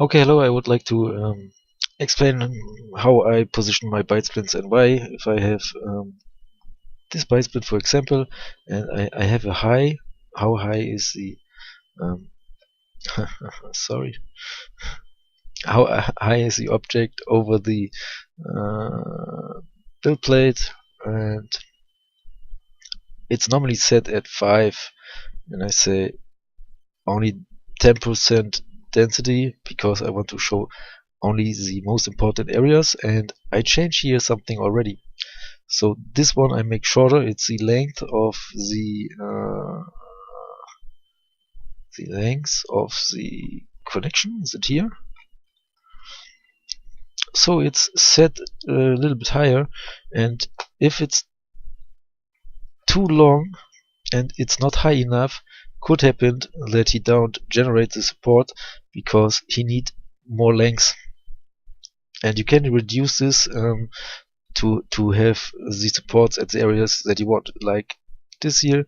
Okay, hello. I would like to explain how I position my byte splints and why. If I have this byte splint, for example, and I have a high, how high is the um, sorry, how high is the object over the build plate, and it's normally set at 5, and I say only 10% density because I want to show only the most important areas, and I change here something already. So this one I make shorter. It's the length of the connection. Is it here? So it's set a little bit higher, and if it's too long and it's not high enough, could happen that he don't generate the support because he need more length. And you can reduce this to have the supports at the areas that you want. Like this here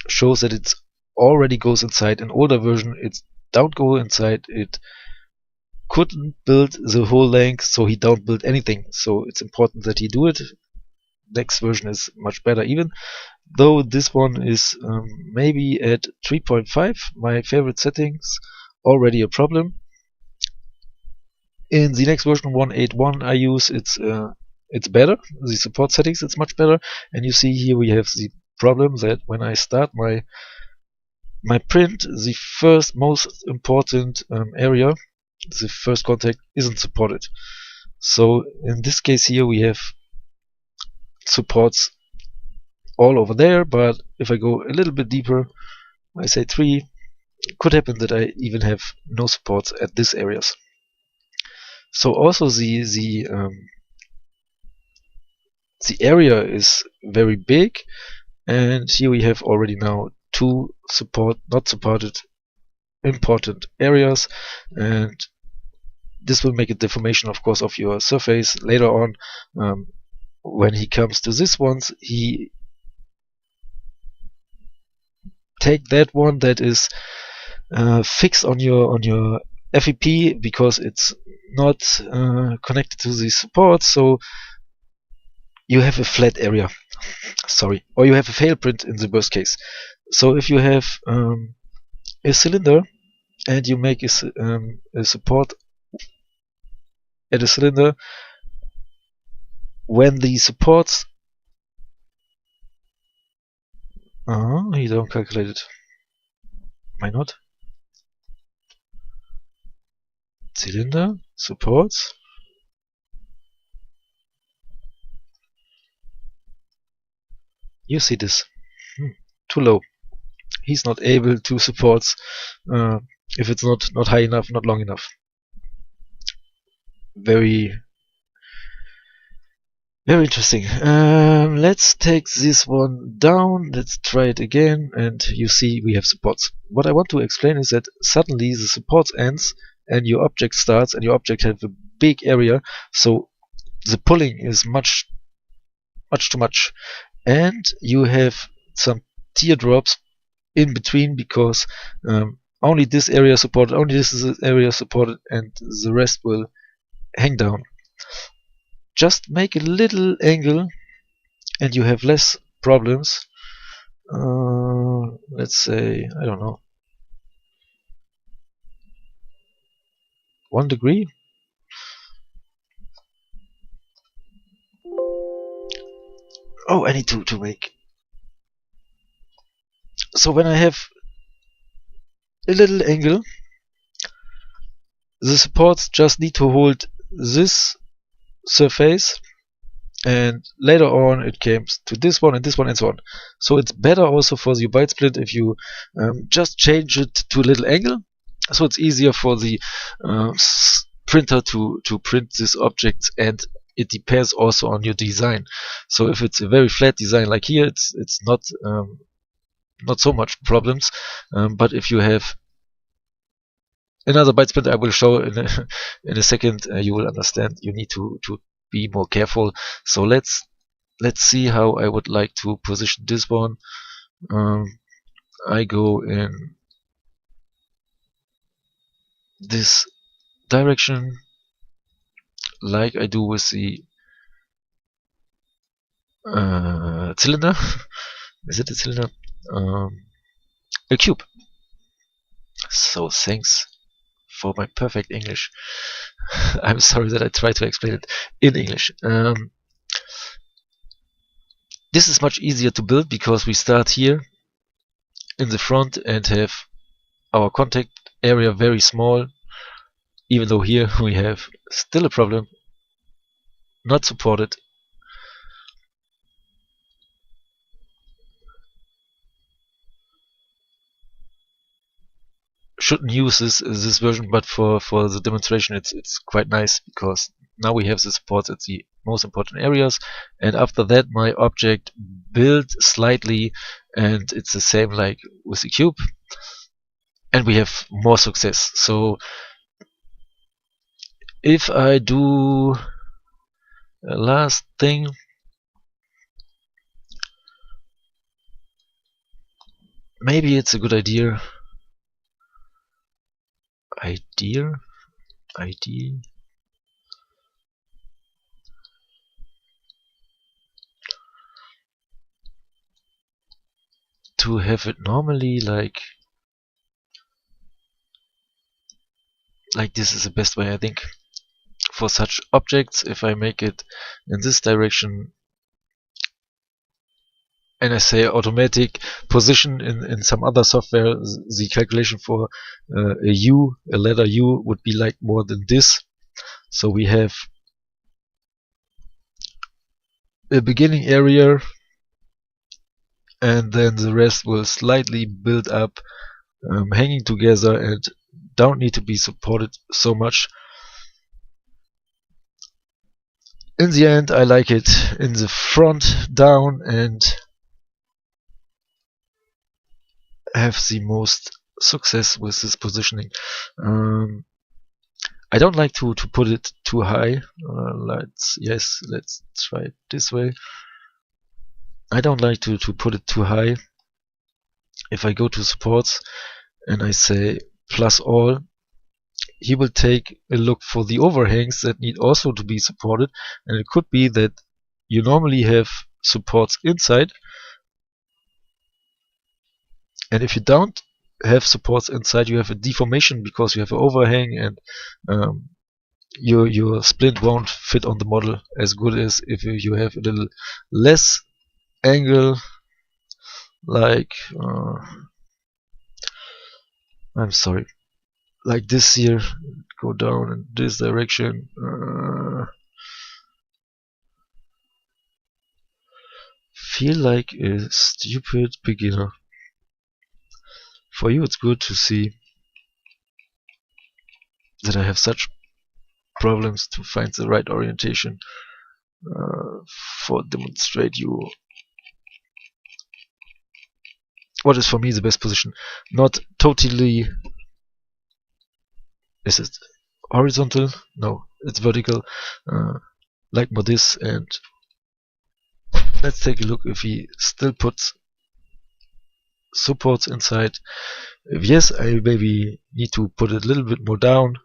shows that it already goes inside. An older version, it don't go inside. It couldn't build the whole length, so he don't build anything. So it's important that he do it. Next version is much better, even though this one is maybe at 3.5, my favorite settings, already a problem. In the next version 1.8.1 I use, it's better. The support settings, it's much better. And you see here we have the problem that when I start my print, the first most important area, the first contact, isn't supported. So in this case here we have supports all over there, but if I go a little bit deeper, I say 3, it could happen that I even have no supports at these areas. So also the area is very big, and here we have already now 2 not supported important areas, and this will make a deformation, of course, of your surface later on. When he comes to this ones, he take that one that is fixed on your FEP because it's not connected to the support, so you have a flat area. Sorry, or you have a fail print in the worst case. So if you have a cylinder and you make a support at a cylinder, when the supports you don't calculate it. Why not? Cylinder supports. You see this. Too low. He's not able to support if it's not high enough, not long enough. Very interesting. Let's take this one down. Let's try it again, and you see we have supports. What I want to explain is that suddenly the support ends and your object starts, and your object has a big area, so the pulling is much too much, and you have some teardrops in between because only this area supported, only this is the area supported, and the rest will hang down. Just make a little angle and you have less problems. Let's say, I don't know, 1 degree. Oh, I need to make. So when I have a little angle, the supports just need to hold this surface, and later on it comes to this one and this one and so on. So it's better also for the byte splint if you just change it to a little angle, so it's easier for the printer to print these objects, and it depends also on your design. So if it's a very flat design like here, it's not so much problems, but if you have another byte splint I will show in a second, you will understand you need to be more careful. So let's see how I would like to position this one. I go in this direction like I do with the cylinder. Is it a cylinder? A cube. So thanks for my perfect English. I'm sorry that I tried to explain it in English. This is much easier to build because we start here in the front and have our contact area very small, even though here we have still a problem, not supported. Shouldn't use this version, but for the demonstration it's quite nice because now we have the supports at the most important areas, and after that my object built slightly, and it's the same like with the cube, and we have more success. So if I do a last thing, maybe it's a good idea to have it normally like this is the best way, I think, for such objects. If I make it in this direction and I say automatic position in some other software, the calculation for a letter U would be like more than this. So we have a beginning area, and then the rest will slightly build up, hanging together, and don't need to be supported so much. In the end, I like it in the front down and have the most success with this positioning. I don't like to put it too high. Let's try it this way. I don't like to put it too high. If I go to supports and I say plus all, he will take a look for the overhangs that need also to be supported, and it could be that you normally have supports inside, and if you don't have supports inside, you have a deformation because you have an overhang, and your splint won't fit on the model as good as if you have a little less angle, like I'm sorry, like this here, go down in this direction. Feel like a stupid beginner. For you it's good to see that I have such problems to find the right orientation for demonstrate you what is for me the best position. Not totally. Is it horizontal? No, it's vertical, like more this. And let's take a look if he still puts supports inside. If yes, I maybe need to put it a little bit more down.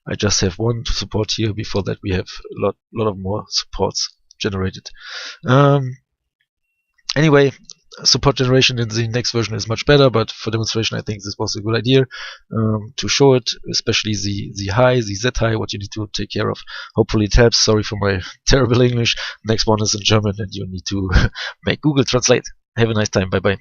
I just have one support here. Before that we have a lot of more supports generated. Anyway, support generation in the next version is much better, but for demonstration I think this was a good idea to show it, especially the high, the Z high, what you need to take care of. Hopefully it helps. Sorry for my terrible English. Next one is in German and you need to make Google Translate. Have a nice time. Bye bye.